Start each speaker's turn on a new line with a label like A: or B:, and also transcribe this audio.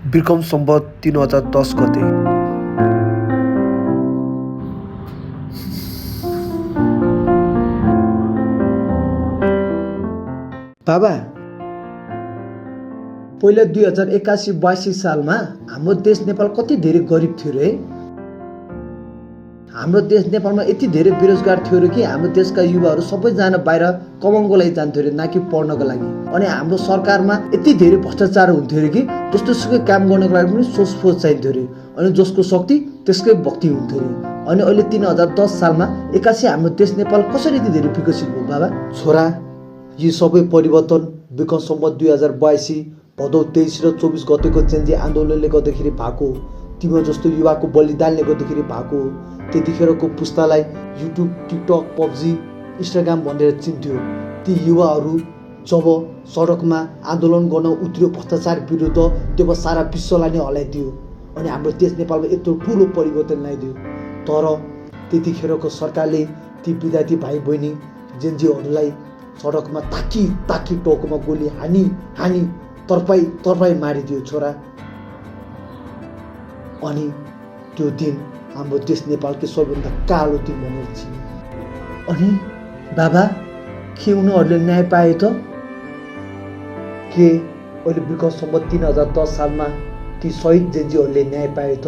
A: बिक्रम सम्वत 3010 गते।
B: बाबा, पहिला 2081-82 सालमा हाम्रो देश नेपाल कति धेरै गरिब थियो रे। हाम्रो देश नेपालमा यति धेरै बेरोजगार थियो रे कि हाम्रो देशका युवाहरू सबैजना बाहिर कमाउनको लागि जान्थ्यो रे, न कि पढ्नको लागि। अनि हाम्रो सरकारमा यति धेरै भ्रष्टाचार हुन्थ्यो रे कि जस्तो सुकै काम गर्नको लागि पनि सोच चाहिन्थ्यो रे। अनि जसको शक्ति त्यसकै भक्ति हुन्थ्यो रे। अनि अहिले 3010 सालमा 81 हाम्रो देश नेपाल कसरी यति धेरै विकसित भयो बाबा?
C: छोरा, यी सबै परिवर्तन विक्रम सम्वत 2082 भदौ 23 र 24 गतेको चेन्जी आन्दोलनले गर्दाखेरि भएको, तिम्रो जस्तो युवाको बलिदानले गर्दाखेरि भएको। त्यतिखेरको पुस्तालाई युट्युब, टिकटक, पब्जी, इन्स्टाग्राम भनेर चिन्थ्यो। ती युवाहरू जब सडकमा आन्दोलन गर्न उत्रियो भ्रष्टाचार विरुद्ध, तब सारा विश्वलाई नै हल्लाइदियो अनि हाम्रो देश नेपालमा यत्रो ठुलो परिवर्तन ल्याइदियो। तर त्यतिखेरको सरकारले ती विद्यार्थी भाइ बहिनी जेनजीहरूलाई सडकमा ताकी टाउकोमा गोली हानी तर्पाई मारिदियो छोरा। अनि त्यो दिन हाम्रो देश नेपालकै सबैभन्दा कालो दिन भनेर चिन्यो।
B: अनि बाबा, के उनीहरूले न्याय पाए त?
C: के अहिले विक्रम सम्वत 3010 सालमा ती शहीद जेनजीहरूले न्याय पाए त?